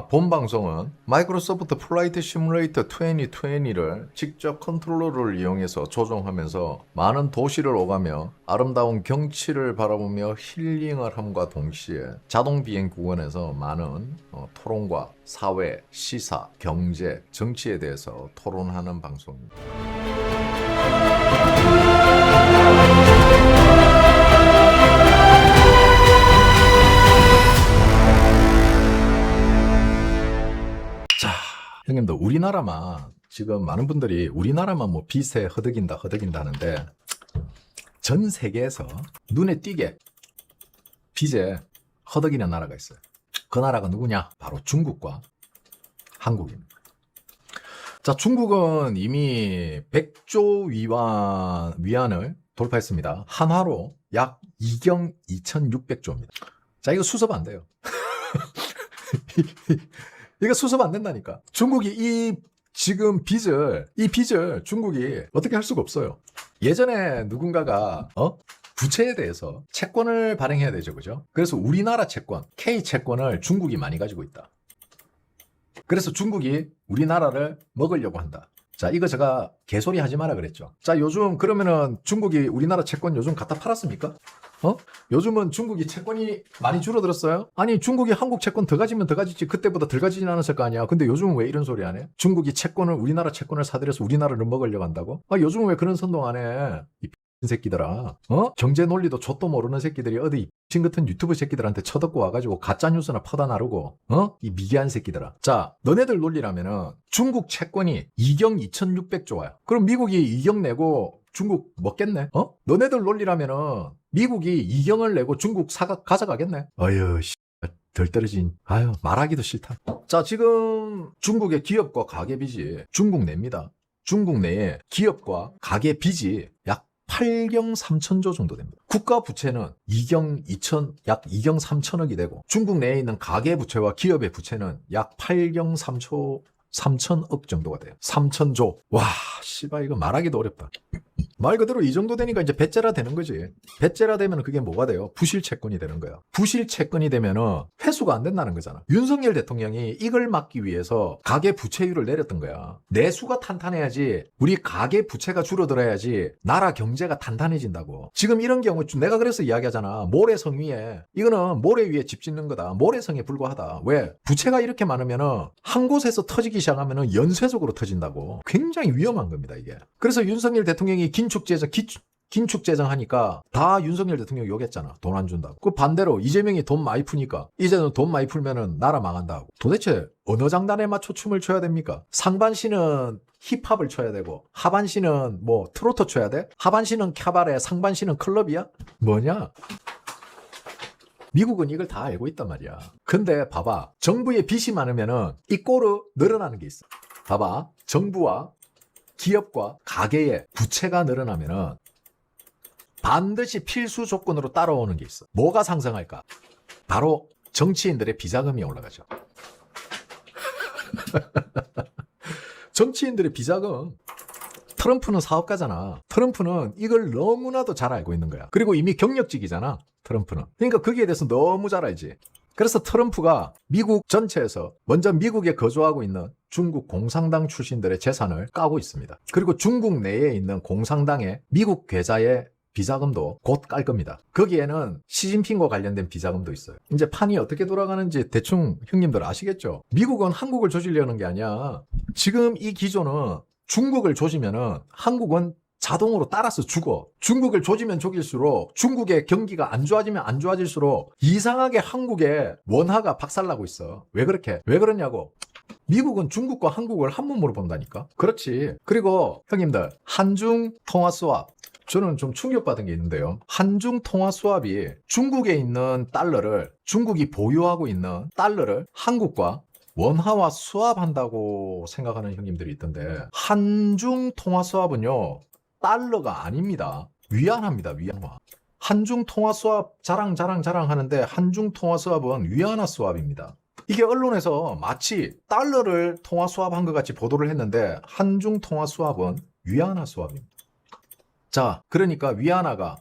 본 방송은 마이크로소프트 플라이트 시뮬레이터 2020를 직접 컨트롤러를 이용해서 조종하면서 많은 도시를 오가며 아름다운 경치를 바라보며 힐링을 함과 동시에 자동 비행 구간에서 많은 토론과 사회, 시사, 경제, 정치에 대해서 토론하는 방송입니다. 형님들, 우리나라만 지금 많은 분들이 우리나라만 뭐 빚에 허덕인다 하는데 전 세계에서 눈에 띄게 빚에 허덕이는 나라가 있어요. 그 나라가 누구냐? 바로 중국과 한국입니다. 자, 중국은 이미 100조 위안을 돌파했습니다. 한화로 약 2경 2,600조입니다. 자, 이거 수습 안 돼요. 이거 수습 안 된다니까. 중국이 이 빚을 중국이 어떻게 할 수가 없어요. 예전에 누군가가 부채에 대해서 채권을 발행해야 되죠, 그죠? 그래서 우리나라 채권, K 채권을 중국이 많이 가지고 있다. 그래서 중국이 우리나라를 먹으려고 한다. 자, 이거 제가 개소리 하지 마라 그랬죠. 자, 요즘 그러면은 중국이 우리나라 채권 요즘 갖다 팔았습니까? 요즘은 중국이 채권이 많이 줄어들었어요? 아니, 중국이 한국 채권 더 가지면 더 가지지. 그때보다 덜 가지진 않았을 거 아니야. 근데 요즘은 왜 이런 소리 안 해? 중국이 우리나라 채권을 사들여서 우리나라를 먹으려고 한다고? 요즘은 왜 그런 선동 안 해? 이 새끼들아. 경제 논리도 좆도 모르는 새끼들이 어디 신 같은 유튜브 새끼들한테 쳐듣고 와가지고 가짜 뉴스나 퍼다 나르고, 이 미개한 새끼들아. 자, 너네들 논리라면은 중국 채권이 2경 2,600조야. 그럼 미국이 2경 내고 중국 먹겠네? 너네들 논리라면은 미국이 2경을 내고 중국 가져가겠네? 어휴, 덜 떨어진. 말하기도 싫다. 자, 지금 중국의 기업과 가계 빚이 중국 냅니다. 중국 내에 기업과 가계 빚이 약 8경 3천조 정도 됩니다. 국가 부채는 약 2경 3천억이 되고 중국 내에 있는 가계 부채와 기업의 부채는 약 8경 3천억 정도가 돼요. 3천조. 와, 씨발, 이거 말하기도 어렵다. 말 그대로 이 정도 되니까 이제 배째라 되는 거지. 배째라 되면 그게 뭐가 돼요? 부실 채권이 되는 거야. 부실 채권이 되면은 회수가 안 된다는 거잖아. 윤석열 대통령이 이걸 막기 위해서 가계 부채율을 내렸던 거야. 내수가 탄탄해야지, 우리 가계 부채가 줄어들어야지 나라 경제가 탄탄해진다고. 지금 이런 경우 내가 그래서 이야기하잖아. 모래성 위에, 이거는 모래 위에 집 짓는 거다. 모래성에 불과하다. 왜? 부채가 이렇게 많으면은 한 곳에서 터지기 시작하면은 연쇄적으로 터진다고. 굉장히 위험한 겁니다, 이게. 그래서 윤석열 대통령이 긴축재정 하니까 다 윤석열 대통령 욕했잖아. 돈 안 준다고. 그 반대로 이재명이 돈 많이 푸니까 이제는 돈 많이 풀면은 나라 망한다고. 도대체 어느 장단에 맞춰 춤을 춰야 됩니까? 상반신은 힙합을 춰야 되고 하반신은 뭐 트로트 춰야 돼? 하반신은 캐바레, 상반신은 클럽이야? 뭐냐? 미국은 이걸 다 알고 있단 말이야. 근데 봐봐. 정부의 빚이 많으면은 이 꼴로 늘어나는 게 있어. 봐봐. 정부와 기업과 가계의 부채가 늘어나면은 반드시 필수 조건으로 따라오는 게 있어. 뭐가 상승할까? 바로 정치인들의 비자금이 올라가죠. 정치인들의 비자금. 트럼프는 사업가잖아. 트럼프는 이걸 너무나도 잘 알고 있는 거야. 그리고 이미 경력직이잖아, 트럼프는. 그러니까 거기에 대해서 너무 잘 알지. 그래서 트럼프가 미국 전체에서 먼저 미국에 거주하고 있는 중국 공산당 출신들의 재산을 까고 있습니다. 그리고 중국 내에 있는 공산당의 미국 계좌의 비자금도 곧 깔 겁니다. 거기에는 시진핑과 관련된 비자금도 있어요. 이제 판이 어떻게 돌아가는지 대충 형님들 아시겠죠? 미국은 한국을 조지려는 게 아니야. 지금 이 기조는 중국을 조지면은 한국은 자동으로 따라서 죽어. 중국을 조지면 조질수록 중국의 경기가 안 좋아지면 안 좋아질수록 이상하게 한국의 원화가 박살나고 있어. 왜 그렇게? 왜 그러냐고. 미국은 중국과 한국을 한 몸으로 본다니까. 그렇지. 그리고 형님들, 한중 통화 수합. 저는 좀 충격받은 게 있는데요. 한중 통화 수합이 중국에 있는 달러를, 중국이 보유하고 있는 달러를 한국과 원화와 수합한다고 생각하는 형님들이 있던데, 한중 통화 수합은요, 달러가 아닙니다. 위안화입니다. 위안화. 한중 통화 수합 자랑 하는데 한중 통화 수합은 위안화 수합입니다. 이게 언론에서 마치 달러를 통화 수합한 것 같이 보도를 했는데 한중 통화 수합은 위안화 수합입니다. 자, 그러니까 위안화가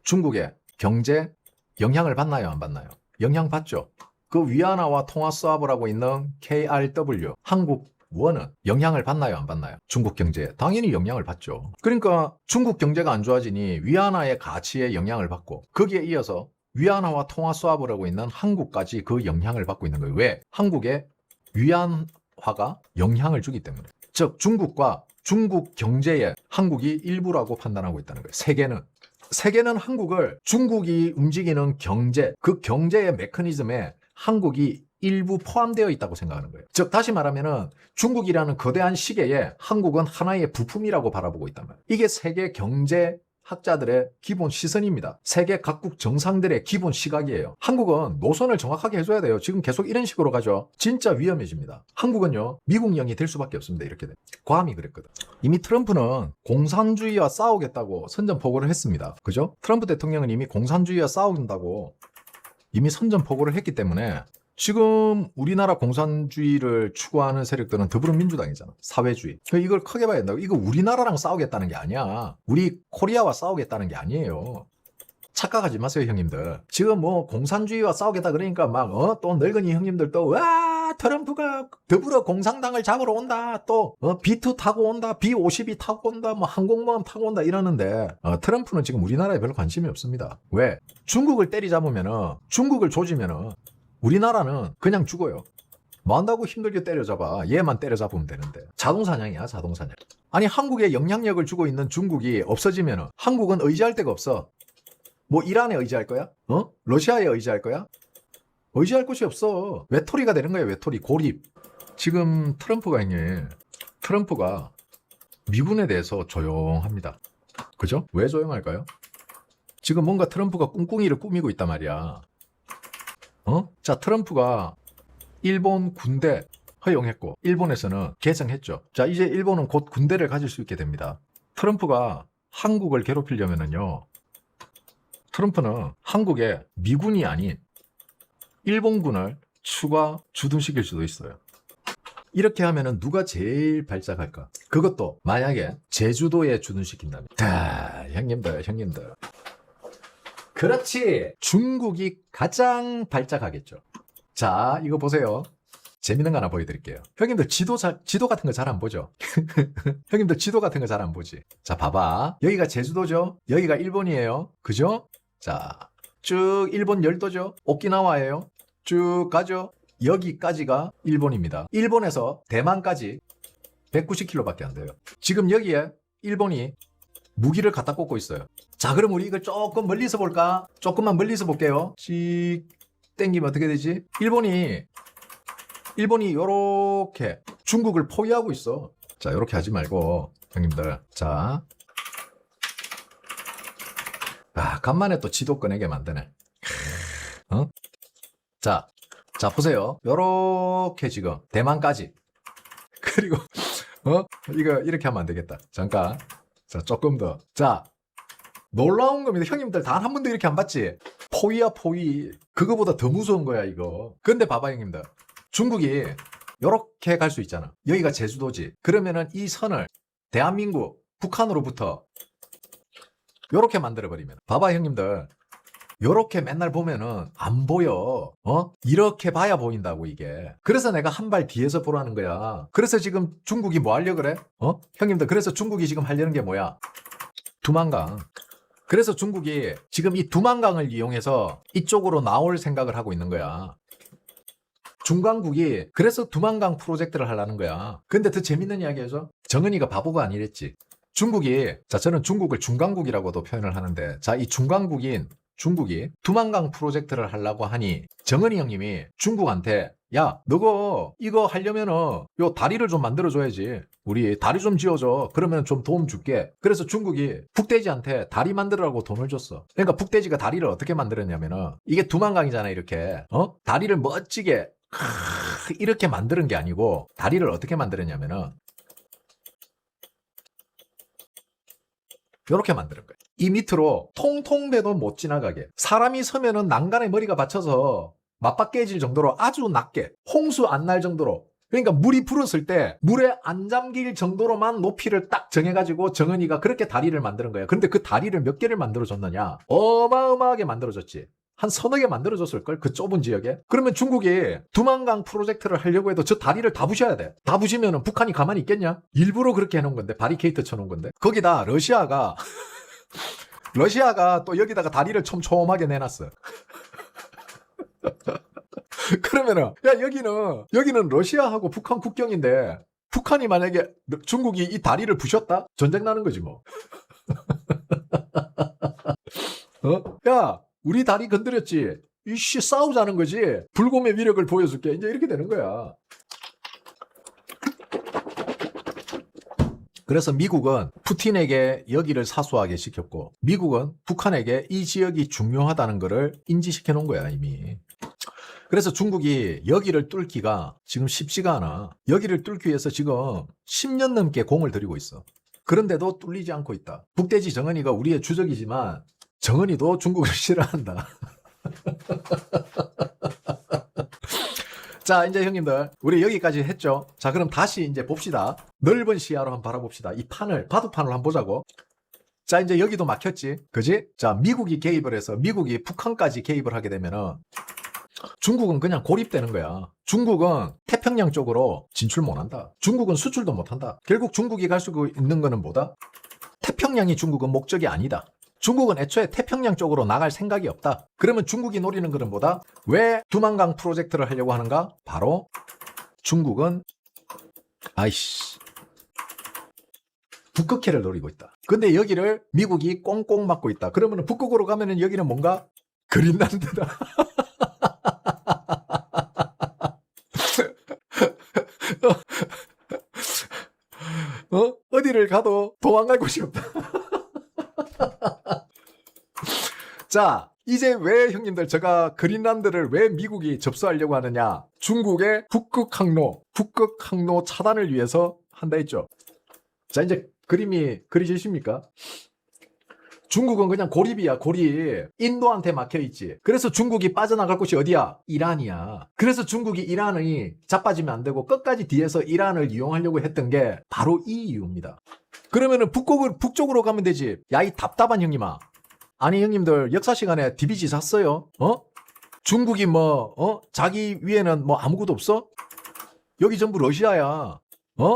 중국의 경제 영향을 받나요? 안 받나요? 영향 받죠. 그 위안화와 통화 수합을 하고 있는 KRW, 한국원은 영향을 받나요, 안 받나요? 중국 경제에 당연히 영향을 받죠. 그러니까 중국 경제가 안 좋아지니 위안화의 가치에 영향을 받고, 거기에 이어서 위안화와 통화 수합을 하고 있는 한국까지 그 영향을 받고 있는 거예요. 왜? 한국에 위안화가 영향을 주기 때문에. 즉 중국과 중국 경제에 한국이 일부라고 판단하고 있다는 거예요. 세계는 한국을 중국이 움직이는 경제, 그 경제의 메커니즘에 한국이 일부 포함되어 있다고 생각하는 거예요. 즉 다시 말하면은 중국이라는 거대한 시계에 한국은 하나의 부품이라고 바라보고 있단 말이에요. 이게 세계 경제 학자들의 기본 시선입니다. 세계 각국 정상들의 기본 시각이에요. 한국은 노선을 정확하게 해줘야 돼요. 지금 계속 이런 식으로 가죠. 진짜 위험해집니다. 한국은요, 미국령이 될 수밖에 없습니다. 이렇게 돼. 괌이 그랬거든. 이미 트럼프는 공산주의와 싸우겠다고 선전포고를 했습니다. 그죠? 트럼프 대통령은 이미 공산주의와 싸운다고 이미 선전포고를 했기 때문에 지금 우리나라 공산주의를 추구하는 세력들은 더불어민주당이잖아. 사회주의. 이걸 크게 봐야 된다고. 이거 우리나라랑 싸우겠다는 게 아니야. 우리 코리아와 싸우겠다는 게 아니에요. 착각하지 마세요, 형님들. 지금 뭐 공산주의와 싸우겠다 그러니까 막 또 늙은이 형님들 또 와 트럼프가 더불어 공산당을 잡으러 온다. 또 B2 타고 온다. B52 타고 온다. 뭐 항공모함 타고 온다 이러는데 트럼프는 지금 우리나라에 별로 관심이 없습니다. 왜? 중국을 때리잡으면은, 중국을 조지면은 우리나라는 그냥 죽어요. 뭐 한다고 힘들게 때려잡아. 얘만 때려잡으면 되는데. 자동사냥이야, 자동사냥. 아니 한국에 영향력을 주고 있는 중국이 없어지면 한국은 의지할 데가 없어. 뭐 이란에 의지할 거야? 러시아에 의지할 거야? 의지할 곳이 없어. 외톨이가 되는 거야, 외톨이. 고립. 지금 트럼프가 미군에 대해서 조용합니다. 그죠? 왜 조용할까요? 지금 뭔가 트럼프가 꿍꿍이를 꾸미고 있단 말이야. 자, 트럼프가 일본 군대 허용했고 일본에서는 개정했죠. 자, 이제 일본은 곧 군대를 가질 수 있게 됩니다. 트럼프가 한국을 괴롭히려면은요, 트럼프는 한국에 미군이 아닌 일본군을 추가 주둔시킬 수도 있어요. 이렇게 하면은 누가 제일 발작할까? 그것도 만약에 제주도에 주둔시킨다면. 자, 형님들. 그렇지. 중국이 가장 발작하겠죠. 자, 이거 보세요. 재밌는 거 하나 보여드릴게요. 형님들 지도 같은 거 잘 안 보죠? 형님들 지도 같은 거 잘 안 보지? 자, 봐봐. 여기가 제주도죠? 여기가 일본이에요. 그죠? 자, 쭉 일본 열도죠? 오키나와예요. 쭉 가죠? 여기까지가 일본입니다. 일본에서 대만까지 190km밖에 안 돼요. 지금 여기에 일본이 무기를 갖다 꽂고 있어요. 자, 그럼 우리 이걸 조금 멀리서 볼까? 조금만 멀리서 볼게요. 씩 땡기면 어떻게 되지? 일본이 요렇게 중국을 포위하고 있어. 자, 요렇게 하지 말고 형님들, 자, 간만에 또 지도 꺼내게 만드네. 자, 보세요. 요렇게 지금 대만까지. 그리고 이거 이렇게 하면 안 되겠다. 잠깐. 자, 조금 더. 자, 놀라운 겁니다. 형님들 단 한 번도 이렇게 안 봤지? 포위야, 포위. 그거보다 더 무서운 거야, 이거. 근데 봐봐, 형님들. 중국이 요렇게 갈 수 있잖아. 여기가 제주도지. 그러면은 이 선을 대한민국, 북한으로부터 요렇게 만들어버리면. 봐봐, 형님들. 요렇게 맨날 보면은 안 보여. 이렇게 봐야 보인다고, 이게. 그래서 내가 한 발 뒤에서 보라는 거야. 그래서 지금 중국이 뭐 하려고 그래? 형님들, 그래서 중국이 지금 하려는 게 뭐야? 두만강. 그래서 중국이 지금 이 두만강을 이용해서 이쪽으로 나올 생각을 하고 있는 거야. 중강국이 그래서 두만강 프로젝트를 하려는 거야. 근데 더 재밌는 이야기 해줘. 정은이가 바보가 아니랬지. 중국이, 자, 저는 중국을 중강국이라고도 표현을 하는데, 자, 이 중강국인 중국이 두만강 프로젝트를 하려고 하니 정은이 형님이 중국한테 야, 너가 이거 하려면은 요 다리를 좀 만들어줘야지. 우리 다리 좀 지어줘. 그러면 좀 도움 줄게. 그래서 중국이 북대지한테 다리 만들으라고 돈을 줬어. 그러니까 북대지가 다리를 어떻게 만들었냐면은 이게 두만강이잖아, 이렇게. 다리를 멋지게 이렇게 만드는 게 아니고 다리를 어떻게 만들었냐면은 이렇게 만드는 거예요. 이 밑으로 통통배도 못 지나가게. 사람이 서면은 난간에 머리가 받쳐서 맞박 깨질 정도로 아주 낮게, 홍수 안 날 정도로. 그러니까 물이 불었을 때 물에 안 잠길 정도로만 높이를 딱 정해가지고 정은이가 그렇게 다리를 만드는 거예요. 근데 그 다리를 몇 개를 만들어줬느냐? 어마어마하게 만들어줬지. 한 서너 개 만들어줬을걸? 그 좁은 지역에. 그러면 중국이 두만강 프로젝트를 하려고 해도 저 다리를 다 부셔야 돼. 다 부시면 북한이 가만히 있겠냐? 일부러 그렇게 해놓은 건데, 바리케이트 쳐놓은 건데. 거기다 러시아가 또 여기다가 다리를 촘촘하게 내놨어. 그러면은 야 여기는 러시아하고 북한 국경인데 북한이 만약에 중국이 이 다리를 부셨다? 전쟁 나는 거지 뭐. 야 우리 다리 건드렸지? 이씨 싸우자는 거지. 불곰의 위력을 보여줄게. 이제 이렇게 되는 거야. 그래서 미국은 푸틴에게 여기를 사수하게 시켰고 미국은 북한에게 이 지역이 중요하다는 것을 인지시켜 놓은 거야 이미. 그래서 중국이 여기를 뚫기가 지금 쉽지가 않아. 여기를 뚫기 위해서 지금 10년 넘게 공을 들이고 있어. 그런데도 뚫리지 않고 있다. 북대지 정은이가 우리의 주적이지만 정은이도 중국을 싫어한다. 자, 이제 형님들 우리 여기까지 했죠. 자, 그럼 다시 이제 봅시다. 넓은 시야로 한번 바라봅시다. 이 판을, 바둑판을 한번 보자고. 자, 이제 여기도 막혔지. 그지? 자, 미국이 개입을 해서 미국이 북한까지 개입을 하게 되면은 중국은 그냥 고립되는 거야. 중국은 태평양 쪽으로 진출 못한다. 중국은 수출도 못한다. 결국 중국이 갈 수 있는 거는 뭐다? 태평양이 중국은 목적이 아니다. 중국은 애초에 태평양 쪽으로 나갈 생각이 없다. 그러면 중국이 노리는 것은 뭐다? 왜 두만강 프로젝트를 하려고 하는가? 바로 중국은 북극해를 노리고 있다. 근데 여기를 미국이 꽁꽁 막고 있다. 그러면 북극으로 가면은 여기는 뭔가? 그린란드다. 어디를 가도 도망갈 곳이 없다. 자, 이제 왜 형님들 제가 그린란드를 왜 미국이 접수하려고 하느냐? 중국의 북극항로 차단을 위해서 한다 했죠. 자, 이제 그림이 그리시십니까? 중국은 그냥 고립이야, 고립. 인도한테 막혀있지. 그래서 중국이 빠져나갈 곳이 어디야? 이란이야. 그래서 중국이 이란이 자빠지면 안 되고 끝까지 뒤에서 이란을 이용하려고 했던 게 바로 이 이유입니다. 그러면은 북쪽으로 가면 되지. 야, 이 답답한 형님아. 아니 형님들 역사 시간에 DBG 샀어요? 중국이 자기 위에는 아무것도 없어? 여기 전부 러시아야.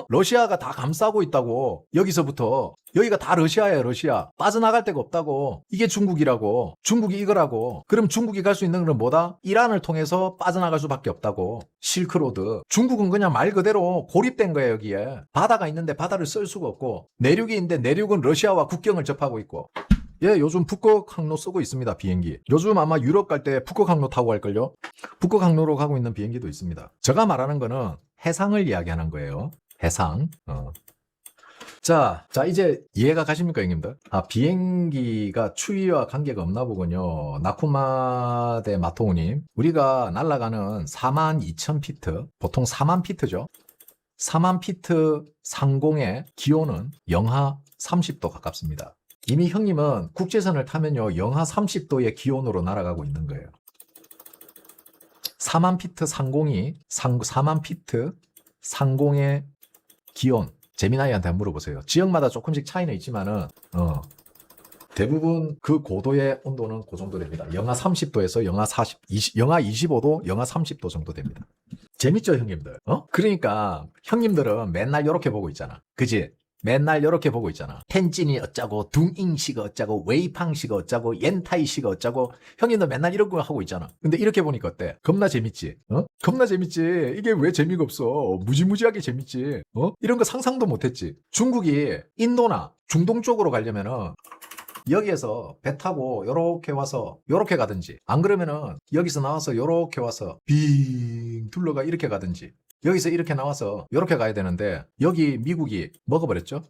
러시아가 다 감싸고 있다고. 여기서부터 여기가 다 러시아야. 러시아. 빠져나갈 데가 없다고. 이게 중국이라고. 중국이 이거라고. 그럼 중국이 갈 수 있는 건 뭐다? 이란을 통해서 빠져나갈 수밖에 없다고. 실크로드. 중국은 그냥 말 그대로 고립된 거야. 여기에 바다가 있는데 바다를 쓸 수가 없고, 내륙이 있는데 내륙은 러시아와 국경을 접하고 있고. 예, 요즘 북극항로 쓰고 있습니다. 비행기. 요즘 아마 유럽 갈 때 북극항로 타고 갈걸요? 북극항로로 가고 있는 비행기도 있습니다. 제가 말하는 거는 해상을 이야기하는 거예요. 해상. 자, 이제 이해가 가십니까, 형님들? 비행기가 추위와 관계가 없나 보군요. 나쿠마대 마토우님. 우리가 날아가는 42,000피트, 보통 40,000피트죠. 40,000피트 상공의 기온은 영하 30도 가깝습니다. 이미 형님은 국제선을 타면요, 영하 30도의 기온으로 날아가고 있는 거예요. 40,000피트 상공이, 40,000피트 상공의 기온, 재미나이한테 한번 물어보세요. 지역마다 조금씩 차이는 있지만은 대부분 그 고도의 온도는 그 정도 됩니다. 영하 30도에서 영하 25도, 영하 30도 정도 됩니다. 재밌죠, 형님들? 그러니까 형님들은 맨날 이렇게 보고 있잖아. 그지? 맨날 이렇게 보고 있잖아. 텐진이 어쩌고, 둥잉시가 어쩌고, 웨이팡시가 어쩌고, 옌타이시가 어쩌고. 형님도 맨날 이런 거 하고 있잖아. 근데 이렇게 보니까 어때? 겁나 재밌지? 겁나 재밌지? 이게 왜 재미가 없어? 무지무지하게 재밌지? 이런 거 상상도 못했지? 중국이 인도나 중동 쪽으로 가려면은 여기에서 배 타고 요렇게 와서 요렇게 가든지, 안 그러면은 여기서 나와서 요렇게 와서 빙 둘러가 이렇게 가든지, 여기서 이렇게 나와서 이렇게 가야 되는데 여기 미국이 먹어버렸죠.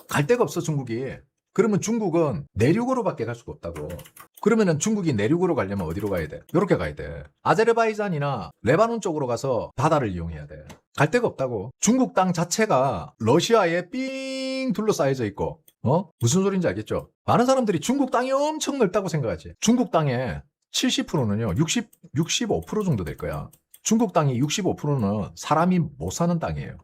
갈 데가 없어 중국이. 그러면 중국은 내륙으로밖에 갈 수가 없다고. 그러면은 중국이 내륙으로 가려면 어디로 가야 돼? 이렇게 가야 돼. 아제르바이잔이나 레바논 쪽으로 가서 바다를 이용해야 돼. 갈 데가 없다고. 중국 땅 자체가 러시아에 삥 둘러싸여져 있고, 무슨 소린지 알겠죠? 많은 사람들이 중국 땅이 엄청 넓다고 생각하지. 중국 땅의 70%는요 65% 정도 될 거야. 중국 땅이 65%는 사람이 못 사는 땅이에요.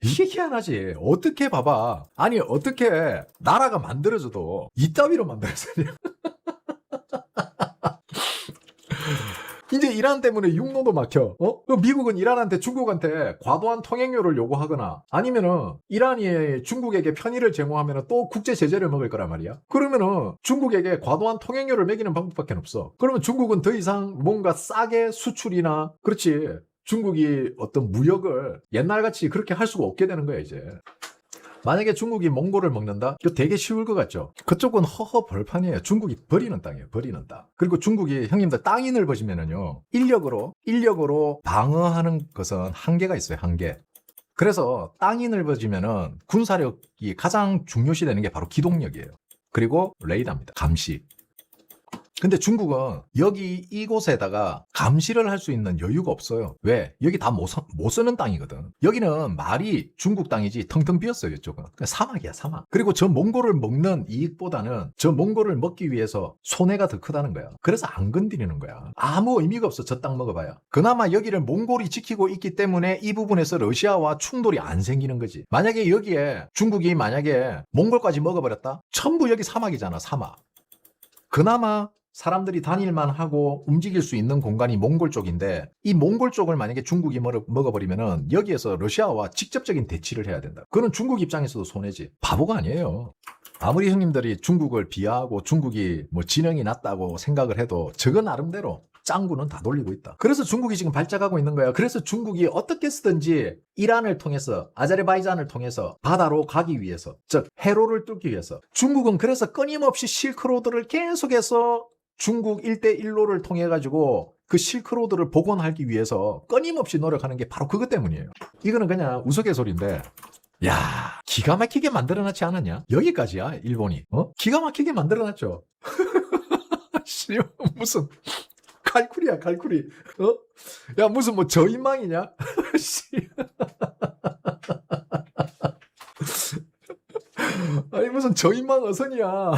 이게 희한하지. 어떻게 봐봐. 아니 어떻게 나라가 만들어져도 이따위로 만들어지냐. 이제 이란 때문에 육로도 막혀. 그럼 미국은 이란한테 중국한테 과도한 통행료를 요구하거나 아니면은 이란이 중국에게 편의를 제공하면은 또 국제 제재를 먹을 거란 말이야. 그러면은 중국에게 과도한 통행료를 매기는 방법밖에 없어. 그러면 중국은 더 이상 뭔가 싸게 수출이나 그렇지. 중국이 어떤 무역을 옛날같이 그렇게 할 수가 없게 되는 거야 이제. 만약에 중국이 몽골을 먹는다? 이거 되게 쉬울 것 같죠? 그쪽은 허허 벌판이에요. 중국이 버리는 땅이에요. 버리는 땅. 그리고 중국이 형님들 땅이 넓어지면은요. 인력으로 방어하는 것은 한계가 있어요. 한계. 그래서 땅이 넓어지면은 군사력이 가장 중요시 되는 게 바로 기동력이에요. 그리고 레이더입니다. 감시. 근데 중국은 여기 이곳에다가 감시를 할 수 있는 여유가 없어요. 왜? 여기 다 못 쓰는 땅이거든. 여기는 말이 중국 땅이지 텅텅 비었어요. 이쪽은. 그러니까 사막이야 사막. 그리고 저 몽골을 먹는 이익보다는 저 몽골을 먹기 위해서 손해가 더 크다는 거야. 그래서 안 건드리는 거야. 아무 의미가 없어. 저 땅 먹어봐야. 그나마 여기를 몽골이 지키고 있기 때문에 이 부분에서 러시아와 충돌이 안 생기는 거지. 만약에 여기에 중국이 만약에 몽골까지 먹어버렸다? 전부 여기 사막이잖아. 사막. 그나마 사람들이 다닐만 하고 움직일 수 있는 공간이 몽골 쪽인데 이 몽골 쪽을 만약에 중국이 먹어버리면은 여기에서 러시아와 직접적인 대치를 해야 된다. 그건 중국 입장에서도 손해지. 바보가 아니에요. 아무리 형님들이 중국을 비하하고 중국이 뭐 지능이 낮다고 생각을 해도 저거 나름대로 짱구는 다 돌리고 있다. 그래서 중국이 지금 발작하고 있는 거야. 그래서 중국이 어떻게 쓰든지 이란을 통해서 아제르바이잔을 통해서 바다로 가기 위해서 즉 해로를 뚫기 위해서 중국은 그래서 끊임없이 실크로드를 계속해서 중국 1대1로를 통해 가지고 그 실크로드를 복원하기 위해서 끊임없이 노력하는 게 바로 그것 때문이에요. 이거는 그냥 우스갯소리인데 야 기가 막히게 만들어놨지 않았냐? 여기까지야 일본이. 기가 막히게 만들어놨죠. 무슨 칼쿠리야 칼쿠리. 야 무슨 뭐 저인망이냐? 아니 무슨 저인망 어선이야.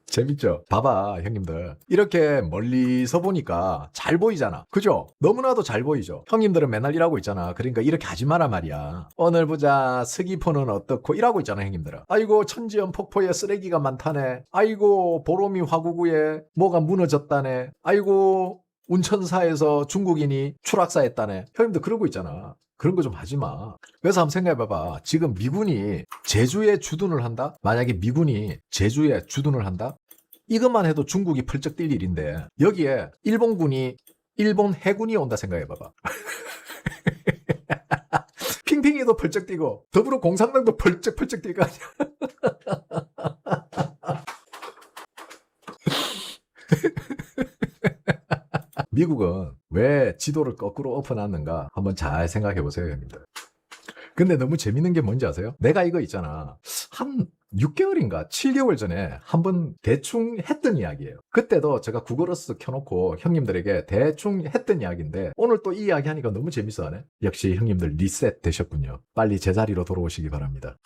재밌죠? 봐봐 형님들 이렇게 멀리서 보니까 잘 보이잖아. 그죠? 너무나도 잘 보이죠? 형님들은 맨날 일하고 있잖아. 그러니까 이렇게 하지 마라 말이야. 오늘 보자 서귀포는 어떻고 이러고 있잖아 형님들은. 아이고 천지연 폭포에 쓰레기가 많다네. 아이고 보로미 화구구에 뭐가 무너졌다네. 아이고 운천사에서 중국인이 추락사했다네. 형님들 그러고 있잖아. 그런 거 좀 하지 마. 그래서 한번 생각해봐봐. 지금 미군이 제주에 주둔을 한다? 만약에 미군이 제주에 주둔을 한다? 이것만 해도 중국이 펄쩍 뛸 일인데 여기에 일본 해군이 온다 생각해봐봐. 핑핑이도 펄쩍 뛰고 더불어 공산당도 펄쩍 뛸 거 아니야. 미국은 왜 지도를 거꾸로 엎어놨는가 한번 잘 생각해 보세요 형님들. 근데 너무 재밌는 게 뭔지 아세요? 내가 이거 있잖아 한 6개월인가 7개월 전에 한번 대충 했던 이야기예요. 그때도 제가 구글어스 켜놓고 형님들에게 대충 했던 이야기인데 오늘 또 이 이야기 하니까 너무 재밌어하네. 역시 형님들 리셋 되셨군요. 빨리 제자리로 돌아오시기 바랍니다.